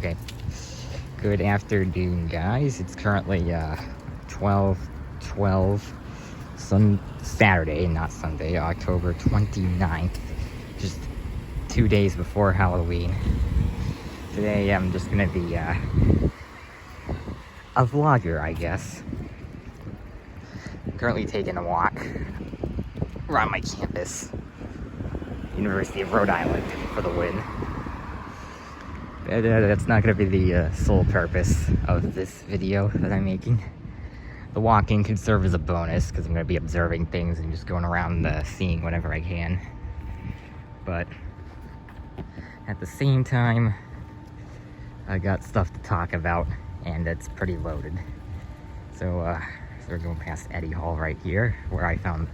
Okay. Good afternoon, guys. It's currently 12/12, Saturday, not Sunday, October 29th. Just 2 days before Halloween. Today I'm just gonna be a vlogger, I guess. I'm currently taking a walk around my campus, University of Rhode Island, for the win. That's not going to be the sole purpose of this video that I'm making. The walking could serve as a bonus because I'm going to be observing things and just going around seeing whatever I can. But at the same time, I got stuff to talk about, and it's pretty loaded. So we're going past Eddie Hall right here, where I found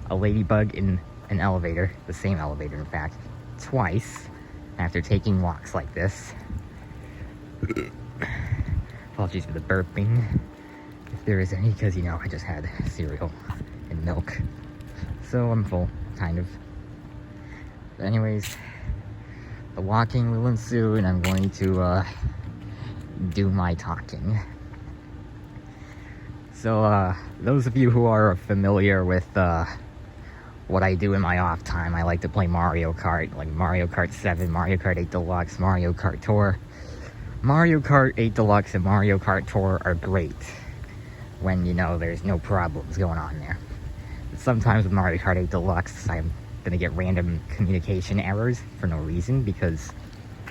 a ladybug in an elevator, the same elevator in fact, twice after taking walks like this. Apologies for the burping, if there is any, because, you know, I just had cereal and milk. So I'm full, kind of. But anyways, the walking will ensue, and I'm going to do my talking. So, those of you who are familiar with what I do in my off time, I like to play Mario Kart, like Mario Kart 7, Mario Kart 8 Deluxe, Mario Kart Tour. Mario Kart 8 Deluxe and Mario Kart Tour are great when, you know, there's no problems going on there. But sometimes with Mario Kart 8 Deluxe, I'm gonna get random communication errors for no reason, because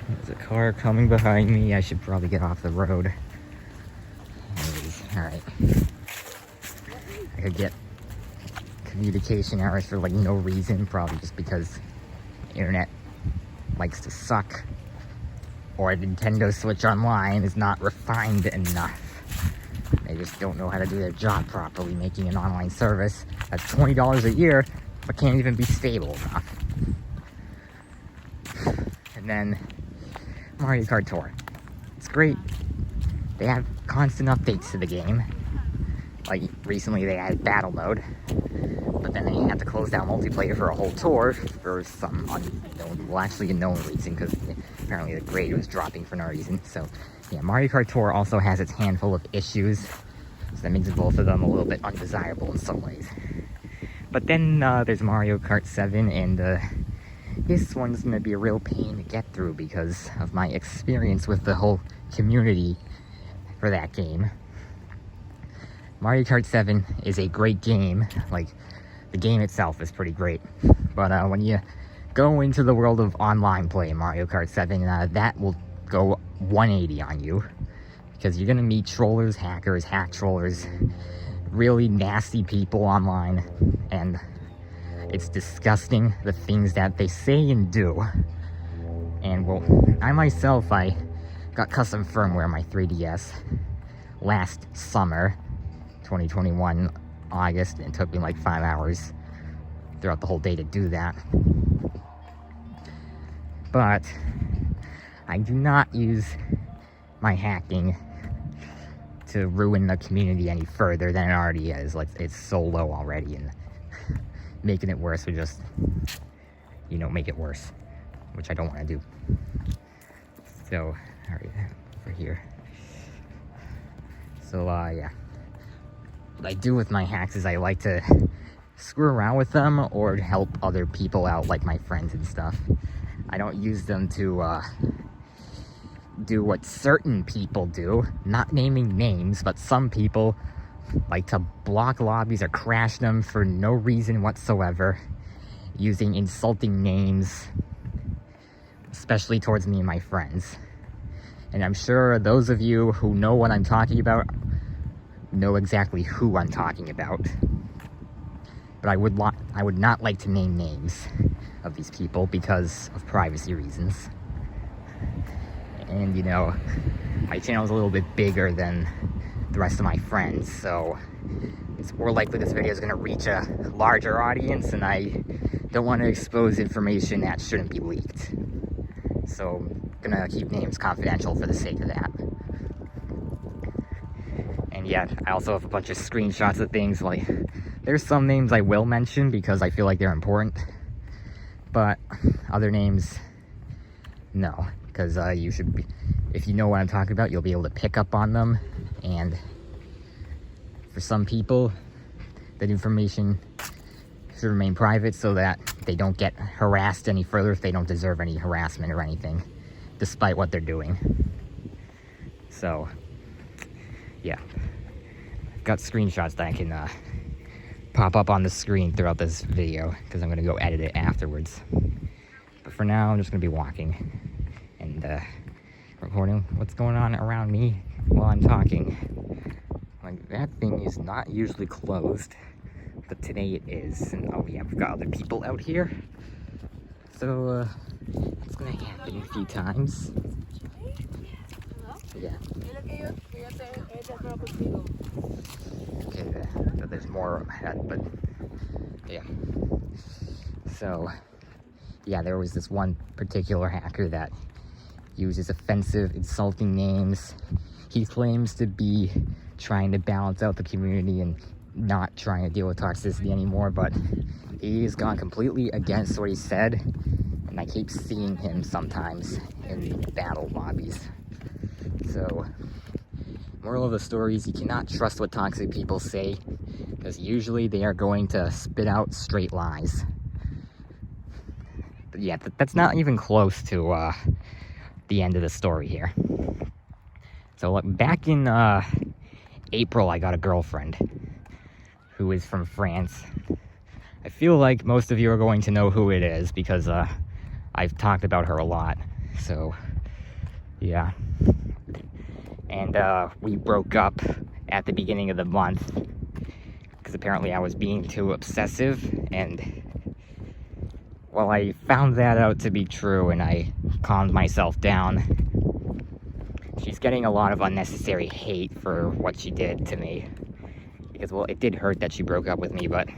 there's a car coming behind me. I should probably get off the road. Anyways, alright. I could get communication errors for like no reason, probably just because the internet likes to suck, or Nintendo Switch Online is not refined enough. They just don't know how to do their job properly, making an online service that's $20 a year but can't even be stable enough. And then Mario Kart Tour, it's great. They have constant updates to the game. Like recently they added battle mode, but then they had to close down multiplayer for a whole tour for some unknown, well, actually a known reason, because apparently the grade was dropping for no reason. So yeah, Mario Kart Tour also has its handful of issues, so that makes both of them a little bit undesirable in some ways. But then there's Mario Kart 7, and this one's gonna be a real pain to get through because of my experience with the whole community for that game. Mario Kart 7 is a great game. Like, the game itself is pretty great. But when you go into the world of online play in Mario Kart 7, that will go 180 on you. Because you're going to meet trollers, hackers, hack trollers, really nasty people online. And it's disgusting, the things that they say and do. And, well, I got custom firmware on my 3DS last summer. 2021 August, and it took me like 5 hours throughout the whole day to do that. But I do not use my hacking to ruin the community any further than it already is. Like, it's so low already, and making it worse would just, you know, make it worse, which I don't want to do. So, alright, over here. So, yeah. What I do with my hacks is I like to screw around with them or help other people out, like my friends and stuff. I don't use them to do what certain people do, not naming names, but some people like to block lobbies or crash them for no reason whatsoever, using insulting names, especially towards me and my friends. And I'm sure those of you who know what I'm talking about know exactly who I'm talking about. But I would not like to name names of these people because of privacy reasons. And, you know, my channel is a little bit bigger than the rest of my friends, so it's more likely this video is going to reach a larger audience, and I don't want to expose information that shouldn't be leaked. So I'm going to keep names confidential for the sake of that. And yeah, I also have a bunch of screenshots of things. Like, there's some names I will mention because I feel like they're important, but other names, no, because you should if you know what I'm talking about, you'll be able to pick up on them. And for some people, that information should remain private so that they don't get harassed any further if they don't deserve any harassment or anything, despite what they're doing. So, yeah. I've got screenshots that I can pop up on the screen throughout this video, because I'm going to go edit it afterwards. But for now, I'm just going to be walking and recording what's going on around me while I'm talking. Like, that thing is not usually closed, but today it is. And oh yeah, we've got other people out here. So, it's going to happen a few times. Yeah. Okay, there's more ahead, but yeah. So, yeah, there was this one particular hacker that uses offensive, insulting names. He claims to be trying to balance out the community and not trying to deal with toxicity anymore, but he's gone completely against what he said, and I keep seeing him sometimes in battle lobbies. So, moral of the story is you cannot trust what toxic people say, because usually they are going to spit out straight lies. But yeah, that's not even close to the end of the story here. So look, back in April, I got a girlfriend who is from France. I feel like most of you are going to know who it is, because I've talked about her a lot. So, yeah. And we broke up at the beginning of the month, because apparently I was being too obsessive, and well, I found that out to be true, and I calmed myself down. She's getting a lot of unnecessary hate for what she did to me, because, well, it did hurt that she broke up with me, but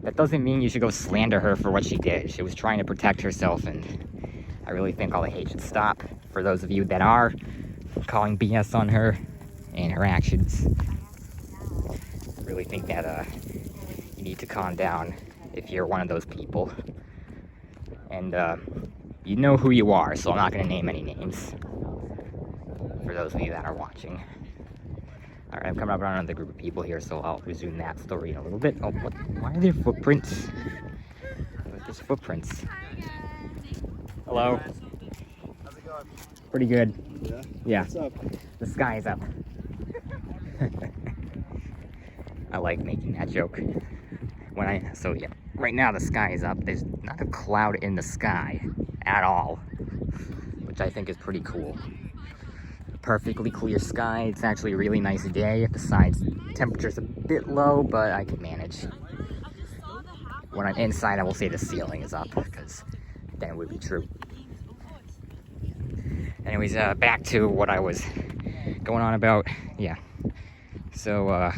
that doesn't mean you should go slander her for what she did. She was trying to protect herself, and I really think all the hate should stop. For those of you that are calling BS on her and her actions, I really think that you need to calm down if you're one of those people. And you know who you are, so I'm not going to name any names for those of you that are watching. Alright, I'm coming up around another group of people here, so I'll resume that story in a little bit. Oh, what? Why are there footprints? There's footprints. Hello. How's it going? Pretty good. Yeah? Yeah. What's up? The sky is up. I like making that joke. So yeah, right now the sky is up. There's not a cloud in the sky at all, which I think is pretty cool. Perfectly clear sky. It's actually a really nice day. Besides, temperature's a bit low, but I can manage. When I'm inside, I will say the ceiling is up, because then it would be true. Anyways, back to what I was going on about. Yeah. So,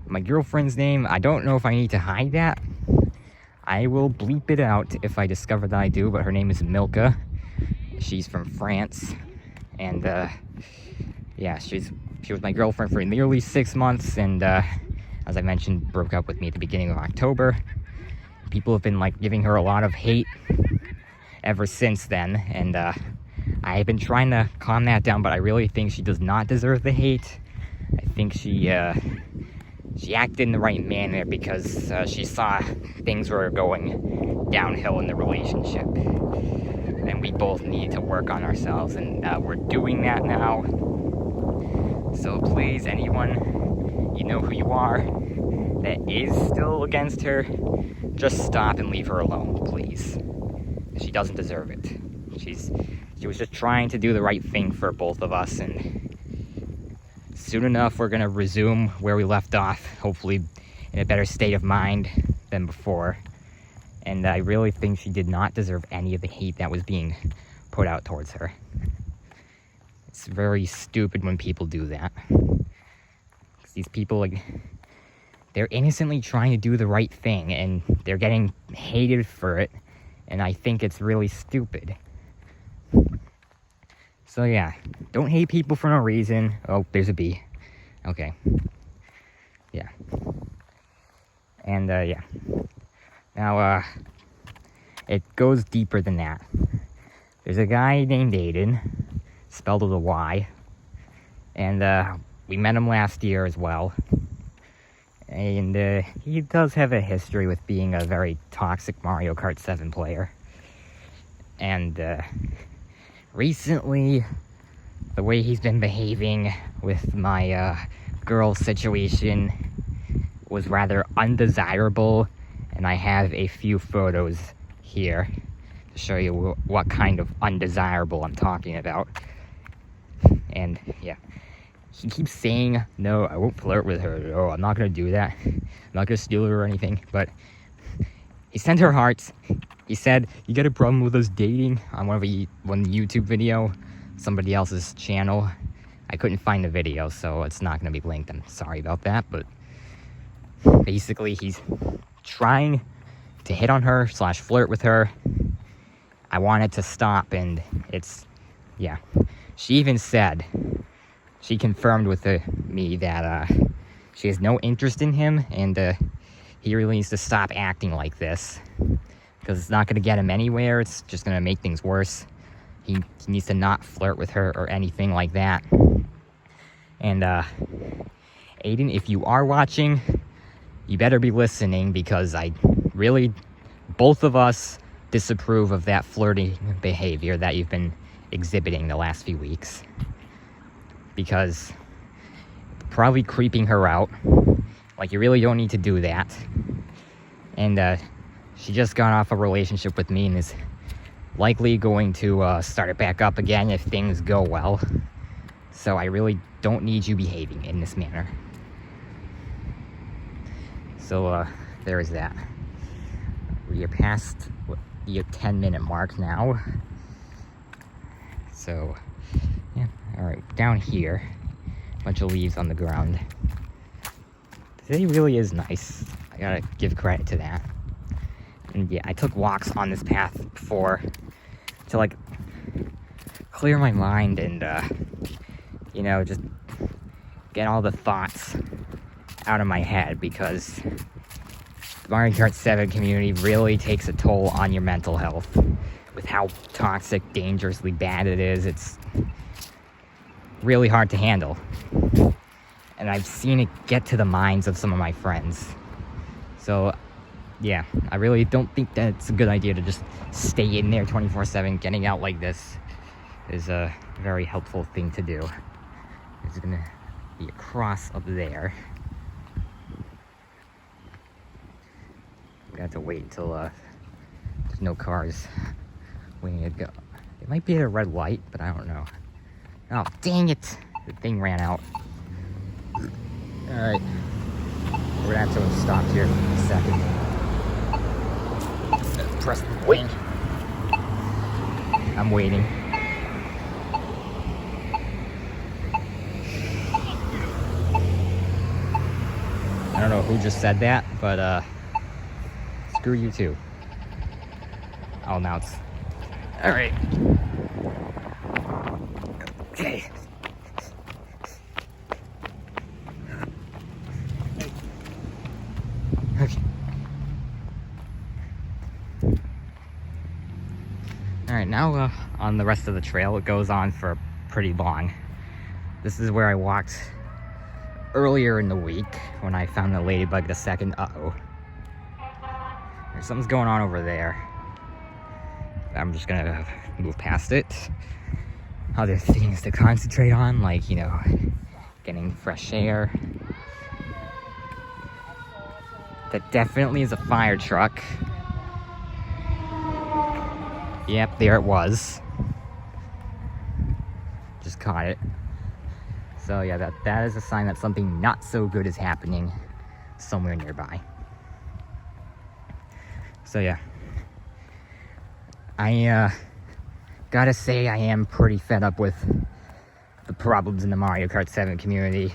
my girlfriend's name, I don't know if I need to hide that. I will bleep it out if I discover that I do, but her name is Milka. She's from France, and yeah, she was my girlfriend for nearly 6 months, and as I mentioned, broke up with me at the beginning of October. People have been like giving her a lot of hate ever since then, and I've been trying to calm that down, but I really think she does not deserve the hate. I think she acted in the right manner, because she saw things were going downhill in the relationship, and we both need to work on ourselves, and we're doing that now. So please, anyone, you know who you are, that is still against her, just stop and leave her alone, please. She doesn't deserve it. She was just trying to do the right thing for both of us, and soon enough we're gonna resume where we left off, hopefully in a better state of mind than before. And I really think she did not deserve any of the hate that was being put out towards her. It's very stupid when people do that. 'Cause these people, like, they're innocently trying to do the right thing, and they're getting hated for it, and I think it's really stupid. So yeah, don't hate people for no reason. Oh, there's a bee. Okay. Yeah. And yeah. Now, it goes deeper than that. there's a guy named Ayden, spelled with a Y, and we met him last year as well. And he does have a history with being a very toxic Mario Kart 7 player. And recently, the way he's been behaving with my girl situation was rather undesirable. And I have a few photos here to show you what kind of undesirable I'm talking about. And yeah. He keeps saying, no, I won't flirt with her. No, I'm not going to do that. I'm not going to steal her or anything. But he sent her hearts. He said, you got a problem with us dating on one YouTube video, somebody else's channel. I couldn't find the video, so it's not going to be linked. I'm sorry about that. But basically, he's trying to hit on her / flirt with her. I want it to stop, and it's, yeah. She even said... She confirmed with me that she has no interest in him, and he really needs to stop acting like this, because it's not going to get him anywhere. It's just going to make things worse. He needs to not flirt with her or anything like that. And Ayden, if you are watching, you better be listening, because both of us disapprove of that flirty behavior that you've been exhibiting the last few weeks. Because probably creeping her out. Like, you really don't need to do that. And she just got off a relationship with me and is likely going to start it back up again if things go well. So I really don't need you behaving in this manner. So there is that. We are past the 10-minute mark now. So yeah. Alright, down here, a bunch of leaves on the ground. Today really is nice. I gotta give credit to that. And yeah, I took walks on this path before to, like, clear my mind and, you know, just get all the thoughts out of my head, because the Mario Kart 7 community really takes a toll on your mental health with how toxic, dangerously bad it is. It's really hard to handle, and I've seen it get to the minds of some of my friends. So yeah, I really don't think that it's a good idea to just stay in there 24/7. Getting out like this is a very helpful thing to do. It's gonna be a cross up there. We have to wait until there's no cars waiting to go. It might be at a red light, but I don't know. Oh, dang it! The thing ran out. Alright. We're gonna have to stop here in a second. Press the wait. I'm waiting. I don't know who just said that, but screw you too. I'll announce. Alright. Okay. Okay. Alright, now on the rest of the trail, it goes on for pretty long. This is where I walked earlier in the week when I found the Ladybug the second. Uh-oh. There's something's going on over there. I'm just gonna move past it. Other things to concentrate on, like, you know, getting fresh air. That definitely is a fire truck. Yep, there it was. Just caught it. So yeah, that is a sign that something not so good is happening somewhere nearby. So yeah. I gotta say, I am pretty fed up with the problems in the Mario Kart 7 community.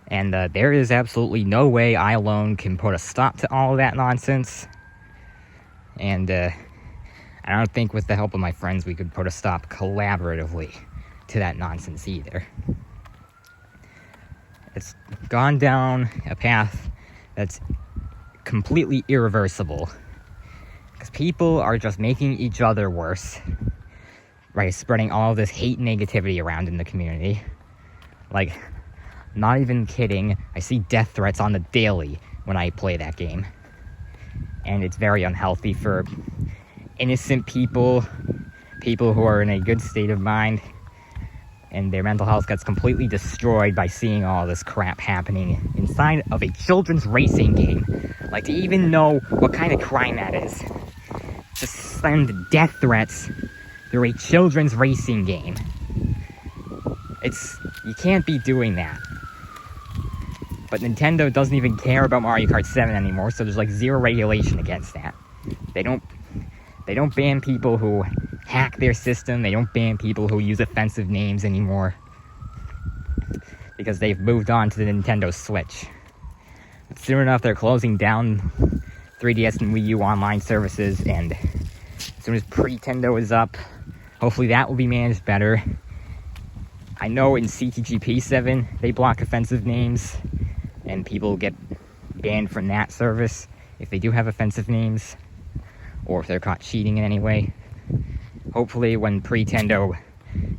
And there is absolutely no way I alone can put a stop to all of that nonsense. And I don't think with the help of my friends we could put a stop collaboratively to that nonsense either. It's gone down a path that's completely irreversible. Because people are just making each other worse. right, spreading all this hate and negativity around in the community. Like, not even kidding, I see death threats on the daily when I play that game. And it's very unhealthy for innocent people, people who are in a good state of mind, and their mental health gets completely destroyed by seeing all this crap happening inside of a children's racing game. Like, to even know what kind of crime that is, to send death threats through a children's racing game. You can't be doing that. But Nintendo doesn't even care about Mario Kart 7 anymore, so there's like zero regulation against that. They don't ban people who hack their system, they don't ban people who use offensive names anymore. Because they've moved on to the Nintendo Switch. But soon enough, they're closing down 3DS and Wii U online services, and as soon as Pretendo is up, hopefully that will be managed better. I know in CTGP 7, they block offensive names, and people get banned from that service if they do have offensive names, or if they're caught cheating in any way. Hopefully when Pretendo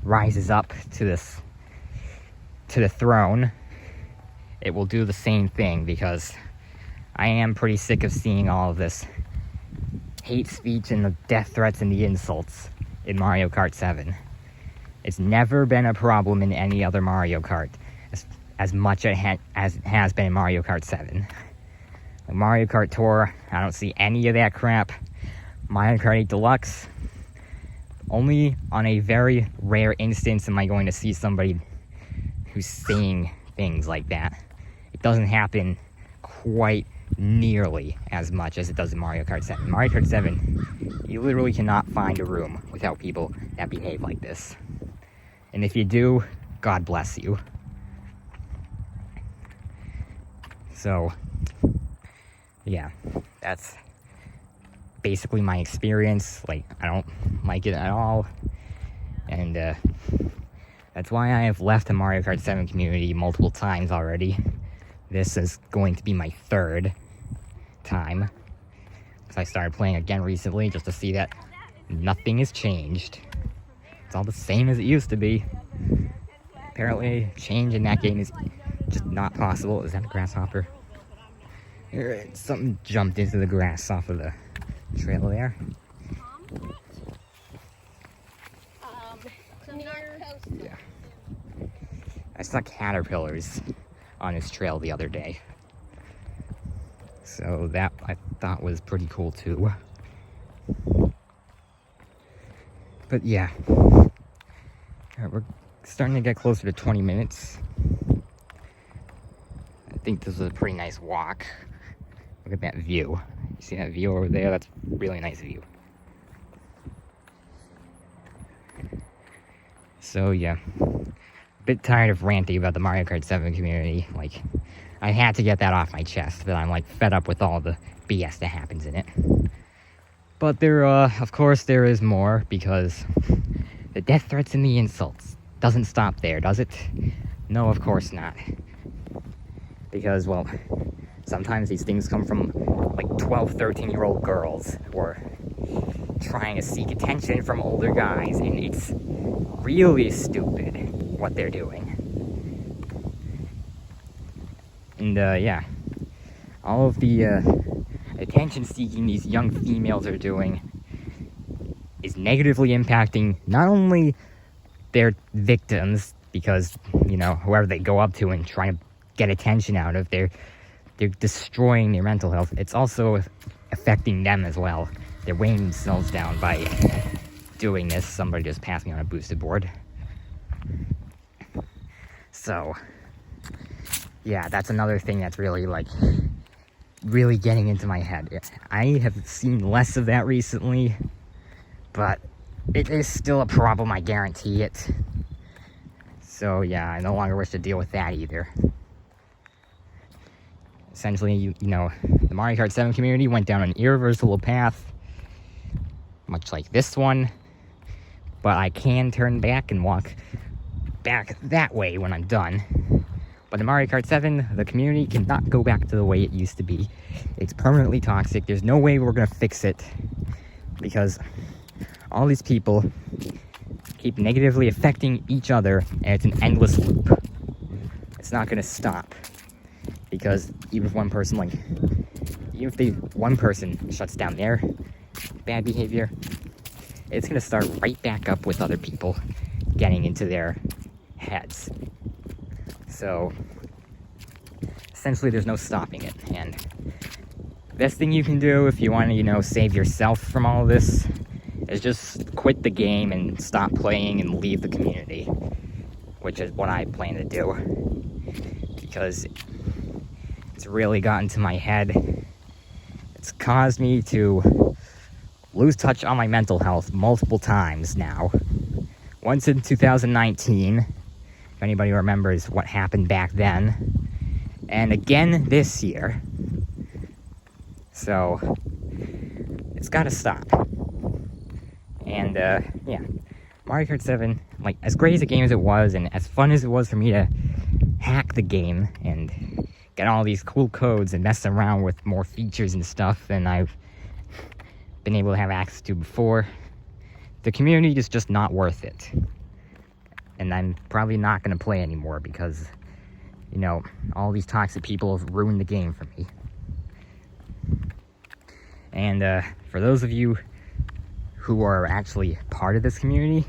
rises up to the throne, it will do the same thing, because I am pretty sick of seeing all of this hate speech and the death threats and the insults in Mario Kart 7. It's never been a problem in any other Mario Kart as much as it has been in Mario Kart 7. Like Mario Kart Tour, I don't see any of that crap. Mario Kart 8 Deluxe, only on a very rare instance am I going to see somebody who's saying things like that. It doesn't happen quite nearly as much as it does in Mario Kart 7. Mario Kart 7, you literally cannot find a room without people that behave like this. And if you do, God bless you. So, yeah, that's basically my experience. Like, I don't like it at all. And, that's why I have left the Mario Kart 7 community multiple times already. This is going to be my third time. Because I started playing again recently just to see that nothing has changed. It's all the same as it used to be. Apparently, change in that game is just not possible. Is that a grasshopper? Something jumped into the grass off of the trail there. Yeah. I saw caterpillars on his trail the other day. So that I thought was pretty cool too. But yeah. Alright, we're starting to get closer to 20 minutes. I think this is a pretty nice walk. Look at that view. You see that view over there? That's a really nice view. So yeah. A bit tired of ranting about the Mario Kart 7 community. Like, I had to get that off my chest, but I'm like fed up with all the BS that happens in it. But there, of course, there is more, because the death threats and the insults doesn't stop there, does it? No, of course not. Because, well, sometimes these things come from, like, 12, 13-year-old girls who are trying to seek attention from older guys, and it's really stupid what they're doing. And, yeah. All of the, attention-seeking these young females are doing is negatively impacting not only their victims, because, you know, whoever they go up to and try to get attention out of, they're destroying their mental health. It's also affecting them as well. They're weighing themselves down by doing this. Somebody just passed me on a boosted board. So, yeah, that's another thing that's really, like, really getting into my head. I have seen less of that recently, but it is still a problem, I guarantee it. So yeah, I no longer wish to deal with that either. Essentially, you know, the Mario Kart 7 community went down an irreversible path, much like this one, but I can turn back and walk back that way when I'm done. But in Mario Kart 7, the community cannot go back to the way it used to be. It's permanently toxic. There's no way we're going to fix it, because all these people keep negatively affecting each other, and it's an endless loop. It's not gonna stop, because even if one person, one person shuts down their bad behavior, it's gonna start right back up with other people getting into their heads. So essentially there's no stopping it, and the best thing you can do if you want to, save yourself from all of this is just quit the game and stop playing and leave the community, which is what I plan to do, because it's really gotten to my head. It's caused me to lose touch on my mental health multiple times now. Once in 2019, if anybody remembers what happened back then, and again this year. So it's gotta stop. And yeah, Mario Kart 7, as great as a game as it was, and as fun as it was for me to hack the game and get all these cool codes and mess around with more features and stuff than I've been able to have access to before, the community is just not worth it. And I'm probably not going to play anymore because, all these toxic people have ruined the game for me. And for those of you who are actually part of this community,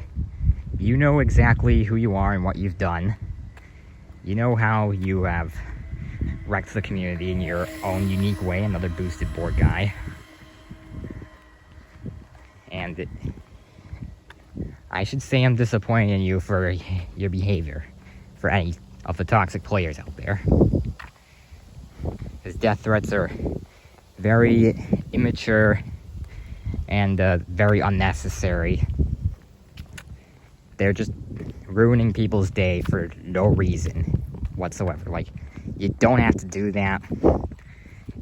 you know exactly who you are and what you've done. You know how you have wrecked the community in your own unique way, another boosted board guy. And I should say I'm disappointed in you for your behavior, for any of the toxic players out there. His death threats are very immature and very unnecessary. They're just ruining people's day for no reason whatsoever. You don't have to do that.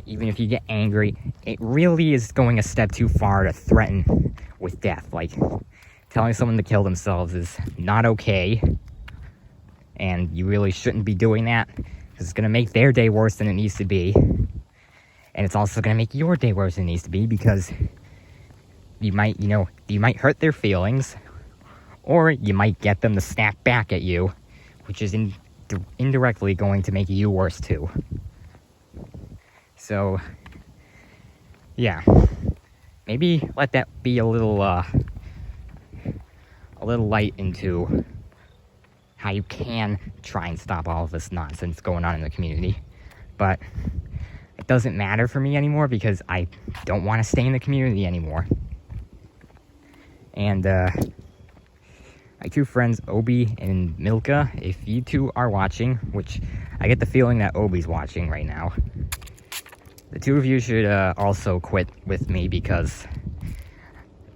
Even if you get angry, it really is going a step too far to threaten with death. Telling someone to kill themselves is not okay, and you really shouldn't be doing that, because it's going to make their day worse than it needs to be. And it's also going to make your day worse than it needs to be, because you might hurt their feelings, or you might get them to snap back at you, which is indirectly going to make you worse too. So, yeah, maybe let that be a little light into how you can try and stop all of this nonsense going on in the community. But it doesn't matter for me anymore, because I don't want to stay in the community anymore. And my two friends, Obi and Milka, if you two are watching, which I get the feeling that Obi's watching right now, the two of you should also quit with me, because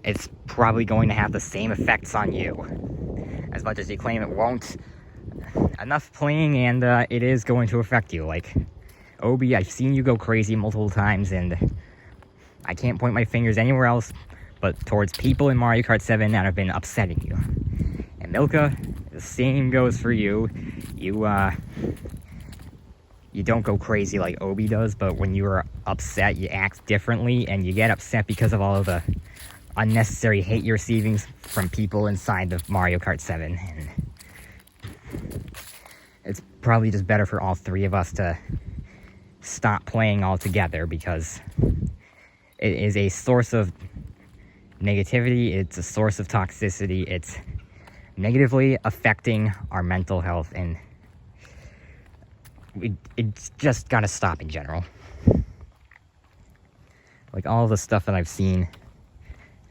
it's probably going to have the same effects on you. As much as you claim it won't, enough playing and it is going to affect you. Obi, I've seen you go crazy multiple times, and I can't point my fingers anywhere else but towards people in Mario Kart 7 that have been upsetting you. And Milka, the same goes for you. You don't go crazy like Obi does, but when you are upset, you act differently, and you get upset because of all of the unnecessary hate you're receiving from people inside of Mario Kart 7. And it's probably just better for all three of us to stop playing altogether, because it is a source of negativity, it's a source of toxicity, it's negatively affecting our mental health, and it's just gotta stop in general. All the stuff that I've seen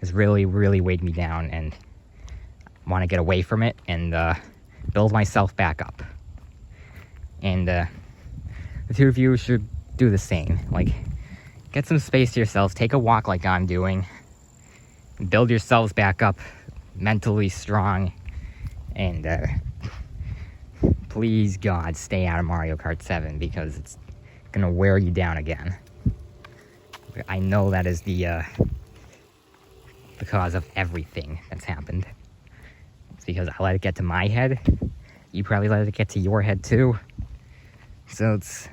has really, really weighed me down, and I want to get away from it and build myself back up. And the two of you should do the same. Get some space to yourselves, take a walk like I'm doing, build yourselves back up mentally strong, and please, God, stay out of Mario Kart 7, because it's gonna wear you down again. I know that is the cause of everything that's happened. It's because I let it get to my head. You probably let it get to your head too. So it's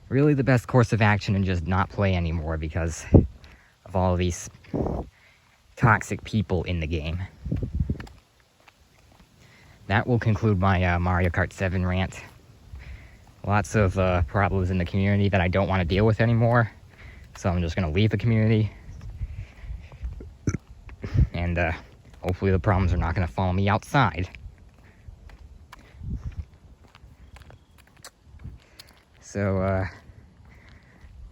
really the best course of action and just not play anymore, because of all of these toxic people in the game. that will conclude my Mario Kart 7 rant. Lots of problems in the community that I don't want to deal with anymore, so I'm just going to leave the community. And hopefully the problems are not going to follow me outside. So,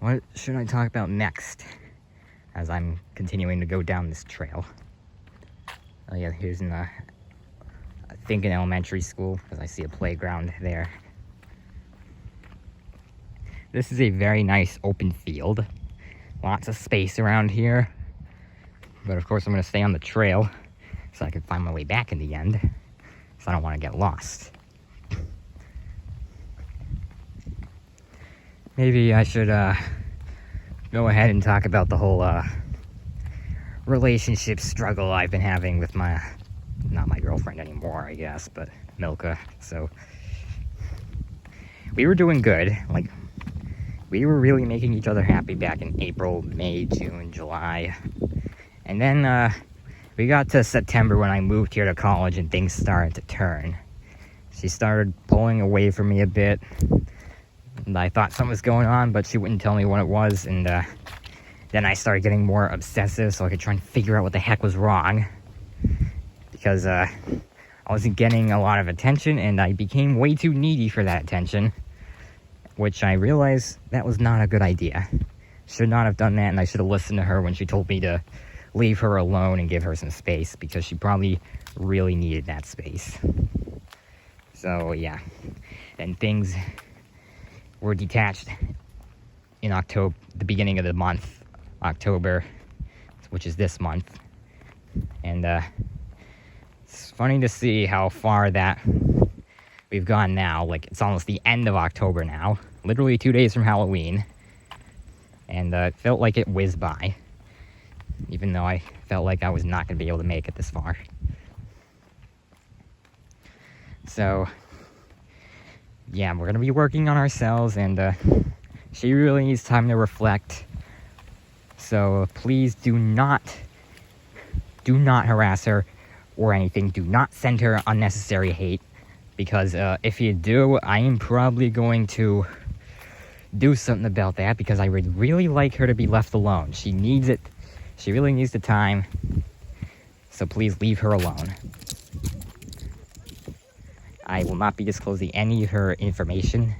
what should I talk about next as I'm continuing to go down this trail? Oh yeah, here's I think an elementary school, because I see a playground there. This is a very nice open field. Lots of space around here. But of course I'm going to stay on the trail so I can find my way back in the end. So I don't want to get lost. Maybe I should go ahead and talk about the whole relationship struggle I've been having with not my girlfriend anymore, I guess, but Milka. So we were doing good. Like, we were really making each other happy back in April, May, June, July. And then we got to September when I moved here to college and things started to turn. She started pulling away from me a bit. And I thought something was going on, but she wouldn't tell me what it was. And then I started getting more obsessive so I could try and figure out what the heck was wrong. Because I wasn't getting a lot of attention, and I became way too needy for that attention. Which I realized that was not a good idea. Should not have done that, and I should have listened to her when she told me to leave her alone and give her some space, because she probably really needed that space. So yeah, and things were detached in October, the beginning of the month, October, which is this month. And it's funny to see how far that we've gone now. Like, it's almost the end of October now, literally 2 days from Halloween, and it felt like it whizzed by, even though I felt like I was not going to be able to make it this far. So yeah, we're going to be working on ourselves, and she really needs time to reflect. So please do not harass her or anything. Do not send her unnecessary hate. Because if you do, I am probably going to do something about that, because I would really like her to be left alone. She needs it. She really needs the time. So please leave her alone. I will not be disclosing any of her information,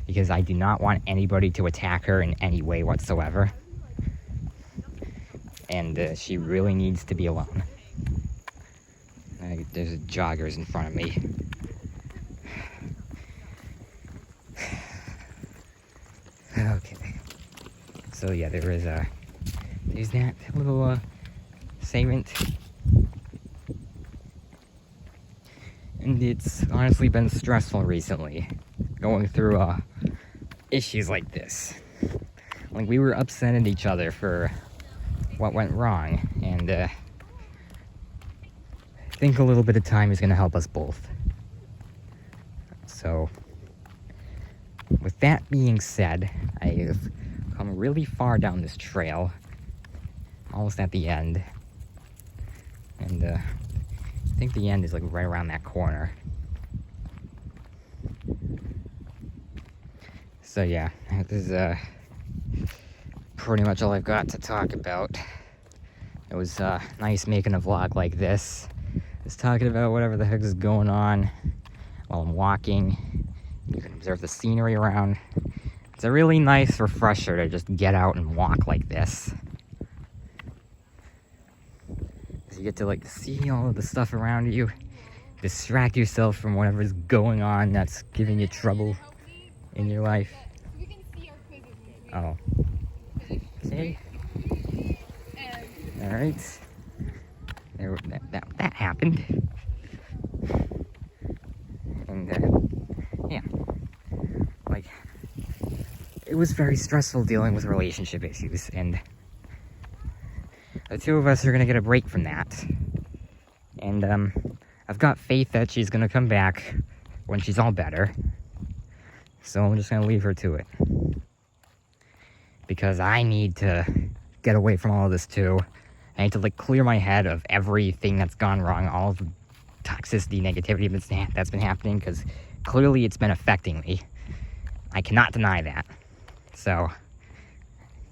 because I do not want anybody to attack her in any way whatsoever. And she really needs to be alone. There's joggers in front of me. Okay, so yeah, there's that little segment, and it's honestly been stressful recently, going through issues like this. Like, we were upset at each other for what went wrong, and I think a little bit of time is going to help us both. So with that being said, I have come really far down this trail, almost at the end, and I think the end is like right around that corner. So yeah, this is pretty much all I've got to talk about. It was nice making a vlog like this, just talking about whatever the heck is going on while I'm walking. You can observe the scenery around. It's a really nice refresher to just get out and walk like this. Because you get to like see all of the stuff around you, distract yourself from whatever's going on that's giving you trouble in your life. Oh. Okay. Alright. That happened. And yeah. Like, it was very stressful dealing with relationship issues, and the two of us are gonna get a break from that. And I've got faith that she's gonna come back when she's all better. So I'm just gonna leave her to it. Because I need to get away from all of this too. I need to like clear my head of everything that's gone wrong, all of the toxicity, negativity that's been happening, because clearly it's been affecting me. I cannot deny that. So,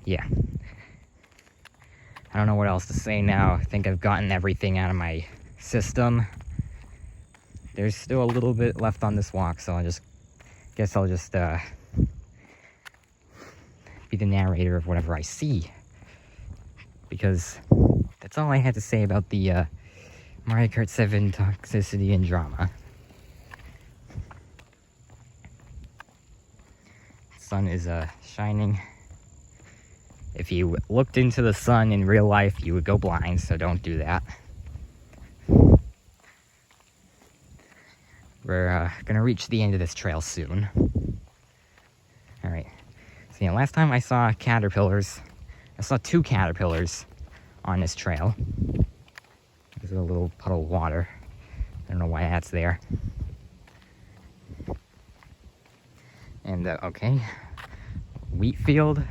yeah. I don't know what else to say now. I think I've gotten everything out of my system. There's still a little bit left on this walk, so I'll just be the narrator of whatever I see. Because that's all I had to say about the Mario Kart 7 toxicity and drama. The sun is shining. If you looked into the sun in real life, you would go blind, so don't do that. We're gonna reach the end of this trail soon. Alright. So yeah, last time I saw caterpillars, I saw 2 caterpillars on this trail. There's a little puddle of water. I don't know why that's there. And, okay. Wheat field,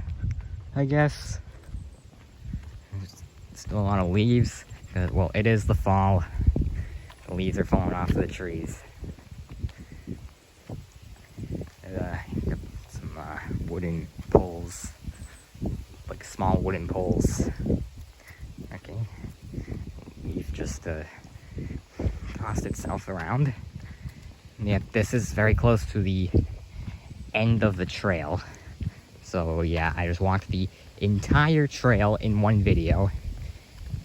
I guess. There's still a lot of leaves. Well, it is the fall. The leaves are falling off of the trees. Got some wooden poles. Like small wooden poles. Okay. Leaf just tossed itself around. And yet this is very close to the end of the trail. So yeah, I just walked the entire trail in one video.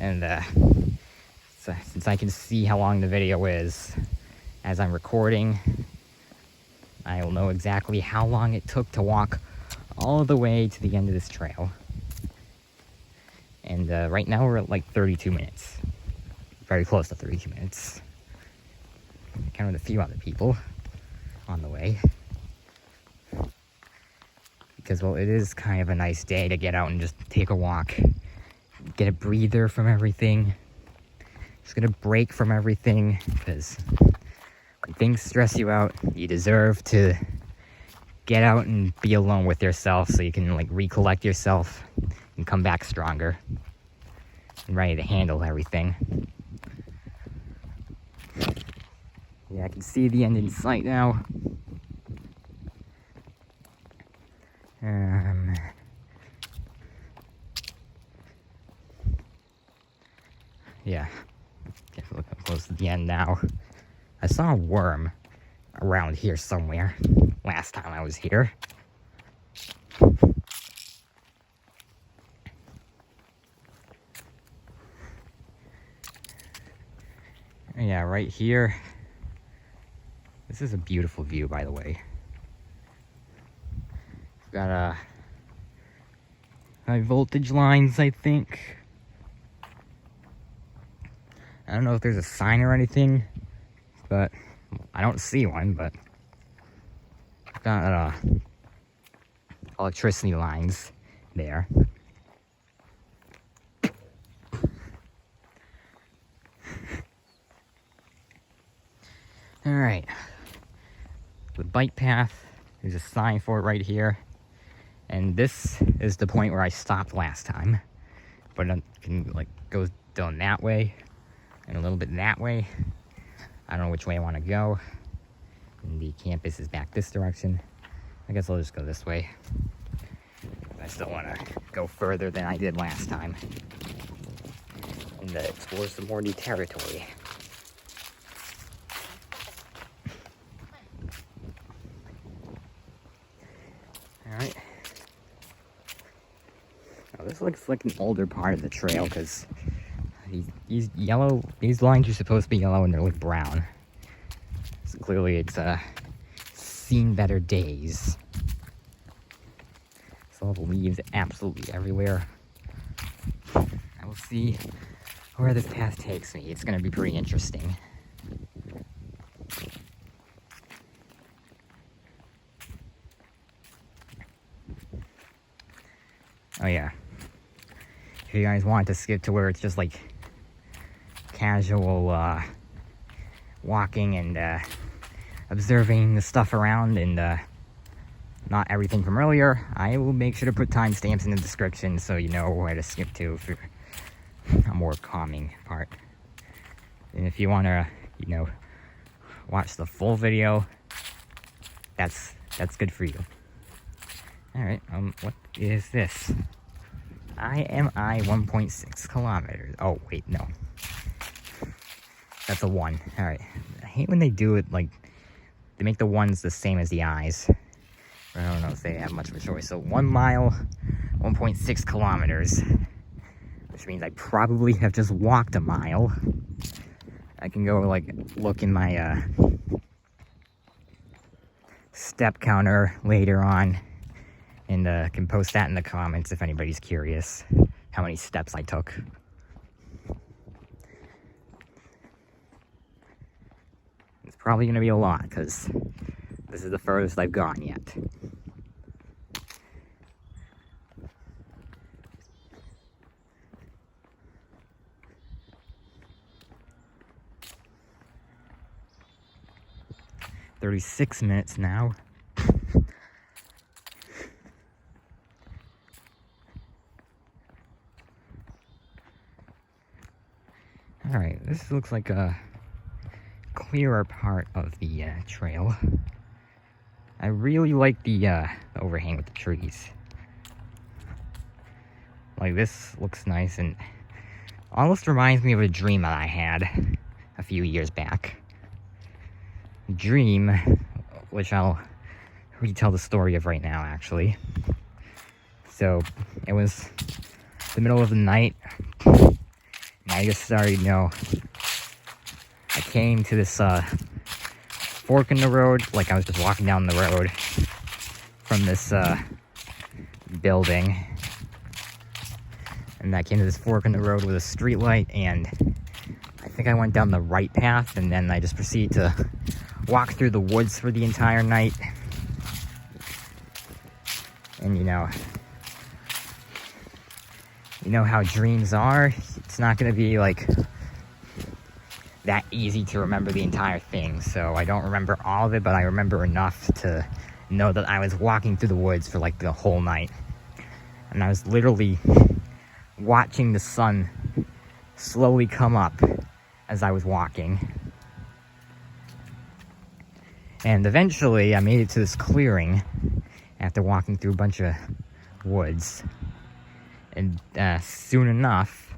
And so, since I can see how long the video is as I'm recording, I will know exactly how long it took to walk all the way to the end of this trail. And right now we're at like 32 minutes. Very close to 32 minutes. Counted a few other people on the way. Because, well, it is kind of a nice day to get out and just take a walk. Get a breather from everything. Just get a break from everything. Because when things stress you out, you deserve to get out and be alone with yourself so you can, like, recollect yourself and come back stronger and ready to handle everything. Yeah, I can see the end in sight now. Yeah, definitely looking close to the end now. I saw a worm around here somewhere last time I was here. Yeah, right here. This is a beautiful view, by the way. We've got high voltage lines, I think. I don't know if there's a sign or anything, but I don't see one, but I've got electricity lines there. Alright, the bike path, there's a sign for it right here, and this is the point where I stopped last time, but it can like go down that way, and a little bit that way. I don't know which way I want to go, and the campus is back this direction. I guess I'll just go this way. I still want to go further than I did last time, and explore some more new territory. Alright. Now this looks like an older part of the trail, because these lines are supposed to be yellow and they're like brown. So clearly it's seen better days. So all the leaves absolutely everywhere. I will see where this path takes me. It's going to be pretty interesting. Oh yeah, if you guys want to skip to where it's just like casual walking and observing the stuff around and not everything from earlier, I will make sure to put timestamps in the description so you know where to skip to for a more calming part. And if you want to you know, watch the full video, that's good for you. Alright, what is this? IMI 1.6 kilometers. Oh, wait, no. That's a 1. Alright. I hate when they do it, like, they make the 1s the same as the I's. I don't know if they have much of a choice. So 1 mile, 1.6 kilometers. Which means I probably have just walked a mile. I can go, like, look in my, step counter later on. And, can post that in the comments if anybody's curious how many steps I took. It's probably going to be a lot, because this is the furthest I've gone yet. "36 minutes now." Alright, this looks like a clearer part of the trail. I really like the overhang with the trees. Like, this looks nice and almost reminds me of a dream that I had a few years back. Dream, which I'll retell the story of right now, actually. So, it was the middle of the night, and I just started, you know, I came to this fork in the road, like I was just walking down the road from this building, and I came to this fork in the road with a street light, and I think I went down the right path, and then I just proceeded to walk through the woods for the entire night. And you know how dreams are. It's not gonna be like that easy to remember the entire thing, so I don't remember all of it, but I remember enough to know that I was walking through the woods for like the whole night, and I was literally watching the sun slowly come up as I was walking. And eventually I made it to this clearing after walking through a bunch of woods, and soon enough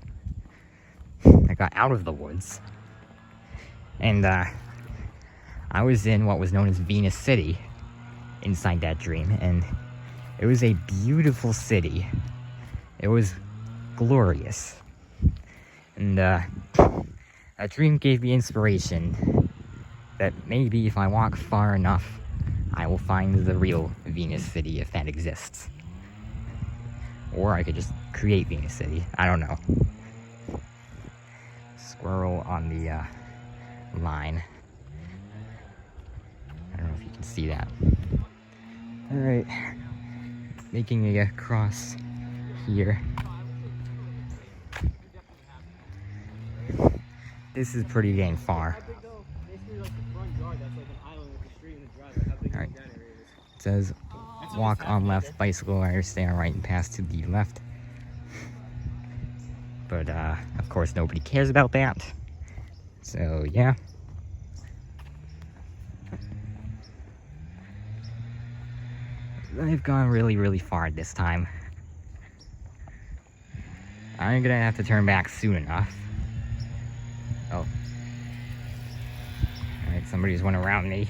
I got out of the woods, and I was in what was known as Venus City inside that dream, and it was a beautiful city. It was glorious, and that dream gave me inspiration that maybe if I walk far enough, I will find the real Venus City, if that exists. Or I could just create Venus City. I don't know. Squirrel on the line. I don't know if you can see that. Alright. Making a cross here. This is pretty dang far. Alright. It says walk on left, bicycle or stay on right, and pass to the left. But of course nobody cares about that. So yeah. I've gone really far this time. I'm gonna have to turn back soon enough. Oh. Alright, somebody just went around me.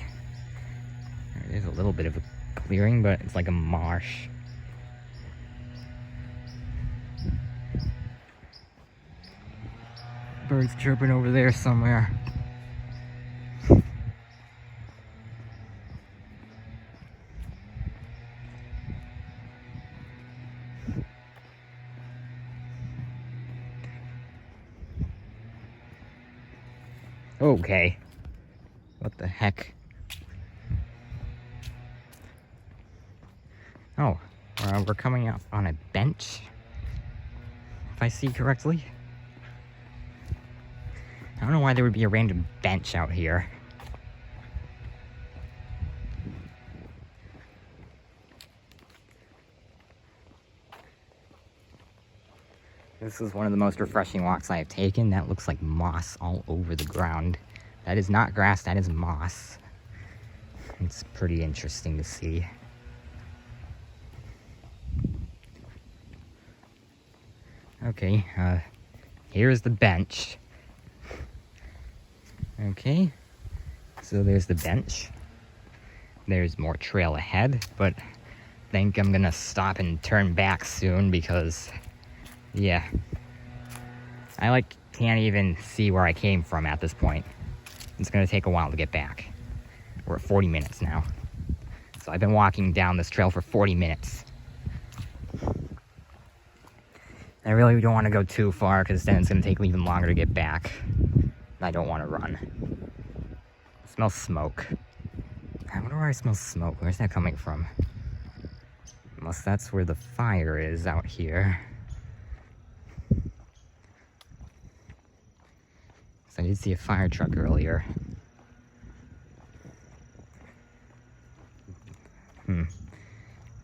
There's a little bit of a clearing, but it's like a marsh. Birds chirping over there somewhere. Okay. What the heck? Oh, we're coming up on a bench, if I see correctly. I don't know why there would be a random bench out here. This is one of the most refreshing walks I have taken. That looks like moss all over the ground. That is not grass, that is moss. It's pretty interesting to see. Okay, here's the bench. Okay, so there's the bench. There's more trail ahead, but I think I'm gonna stop and turn back soon because, yeah, I can't even see where I came from at this point. It's gonna take a while to get back. We're at 40 minutes now. So I've been walking down this trail for 40 minutes. I really don't want to go too far because then it's gonna take me even longer to get back. I don't want to run. I smell smoke. I wonder where I smell smoke. Where's that coming from? Unless that's where the fire is out here. So I did see a fire truck earlier.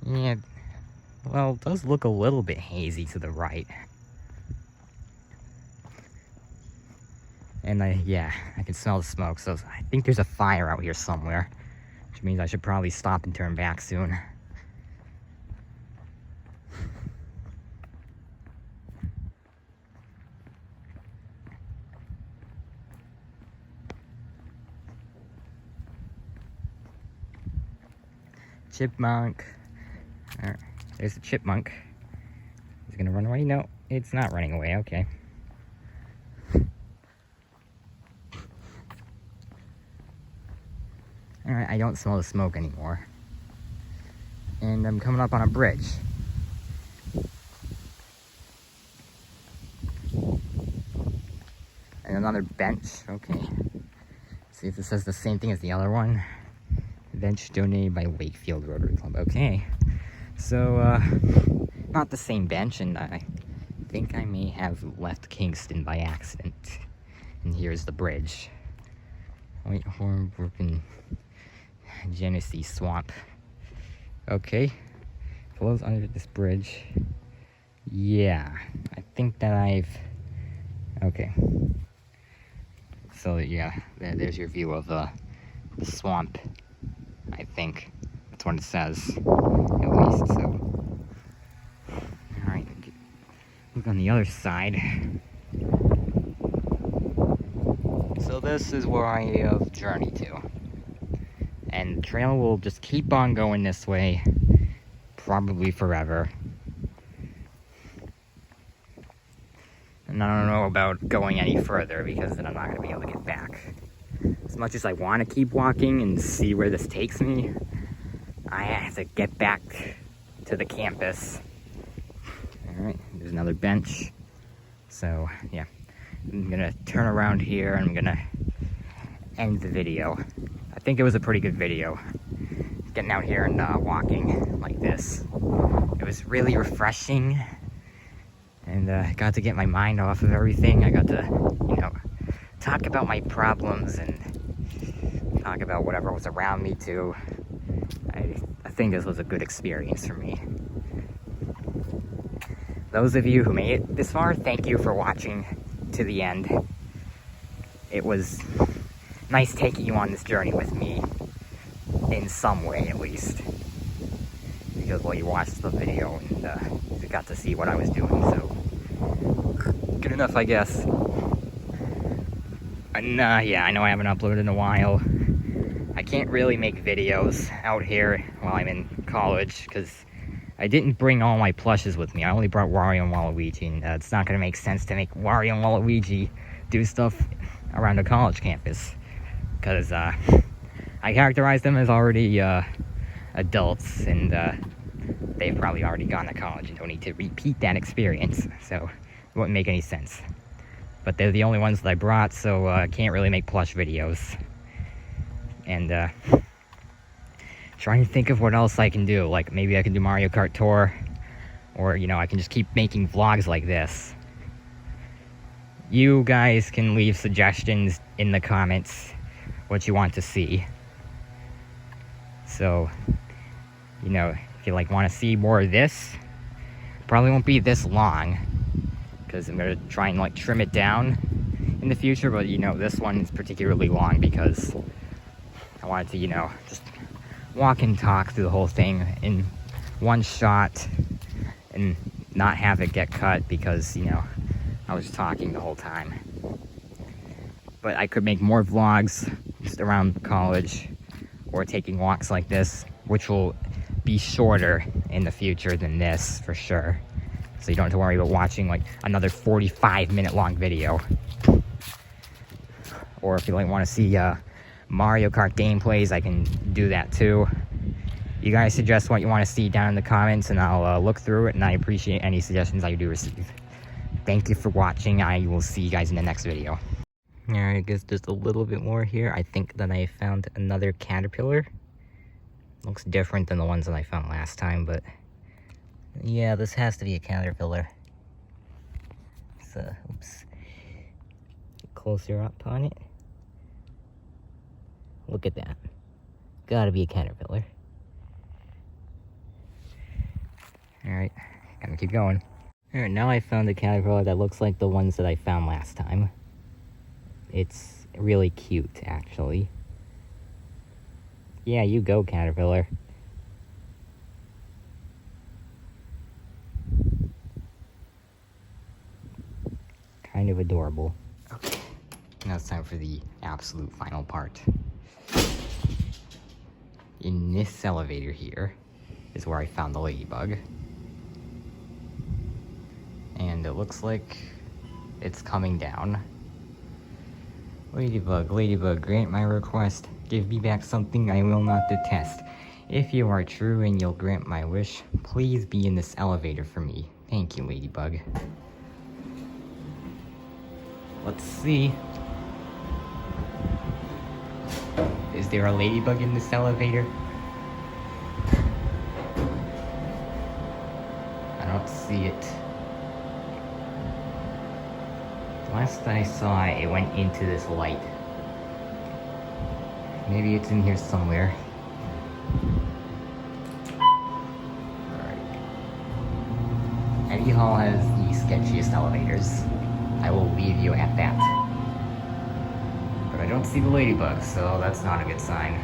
Yeah, well, it does look a little bit hazy to the right. And yeah, I can smell the smoke, so I think there's a fire out here somewhere. Which means I should probably stop and turn back soon. Chipmunk. Alright, there's the chipmunk. Is it gonna run away? No, it's not running away. Okay. Alright, I don't smell the smoke anymore. And I'm coming up on a bridge. And another bench. Okay. See if this says the same thing as the other one. Bench donated by Wakefield Rotary Club. Okay. So, not the same bench, and I think I may have left Kingston by accident. And here's the bridge. Whitehorn, Broken, Genesee Swamp. Okay. Flows under this bridge. Yeah. I think that I've... Okay. So, yeah. There's your view of the swamp. I think. That's what it says. At least, so... Alright. Look on the other side. So this is where I have journeyed to. And the trail will just keep on going this way. Probably forever. And I don't know about going any further because then I'm not going to be able to get back. As much as I want to keep walking and see where this takes me, I have to get back to the campus. Alright, there's another bench. So, yeah. I'm gonna turn around here and I'm gonna end the video. I think it was a pretty good video. Getting out here and walking like this. It was really refreshing. And I got to get my mind off of everything. I got to, you know, talk about my problems and talk about whatever was around me too. I think this was a good experience for me. Those of you who made it this far, thank you for watching to the end. It was nice taking you on this journey with me, in some way at least. Because, well, you watched the video and you got to see what I was doing, so good enough, I guess. And yeah, I know I haven't uploaded in a while. I can't really make videos out here while I'm in college, because I didn't bring all my plushes with me. I only brought Wario and Waluigi, and it's not going to make sense to make Wario and Waluigi do stuff around a college campus. Because I characterize them as already adults, and they've probably already gone to college and don't need to repeat that experience. So it wouldn't make any sense. But they're the only ones that I brought, so I can't really make plush videos. And trying to think of what else I can do. Like, maybe I can do Mario Kart Tour. Or, you know, I can just keep making vlogs like this. You guys can leave suggestions in the comments what you want to see. So, you know, if you, like, want to see more of this, it probably won't be this long. Because I'm going to try and, like, trim it down in the future, but you know, this one is particularly long because I wanted to, you know, just walk and talk through the whole thing in one shot and not have it get cut because, you know, I was talking the whole time. But I could make more vlogs just around college or taking walks like this, which will be shorter in the future than this for sure. So you don't have to worry about watching like another 45-minute long video. Or if you like want to see Mario Kart gameplays, I can do that too. You guys suggest what you want to see down in the comments and I'll look through it, and I appreciate any suggestions I do receive. Thank you for watching. I will see you guys in the next video. Alright, I guess just a little bit more here. I think that I found another caterpillar. Looks different than the ones that I found last time, but yeah, this has to be a caterpillar. So, oops. Get closer up on it. Look at that. Gotta be a caterpillar. Alright, gotta keep going. Alright, now I found a caterpillar that looks like the ones that I found last time. It's really cute, actually. Yeah, you go, caterpillar. Kind of adorable. Okay, now it's time for the absolute final part. In this elevator here is where I found the Ladybug. And it looks like it's coming down. Ladybug, Ladybug, grant my request. Give me back something I will not detest. If you are true and you'll grant my wish, please be in this elevator for me. Thank you, Ladybug. Let's see. Is there a Ladybug in this elevator? I don't see it. Last I saw it, it went into this light. Maybe it's in here somewhere. Alright. Eddie Hall has the sketchiest elevators. I will leave you at that. But I don't see the Ladybug, so that's not a good sign.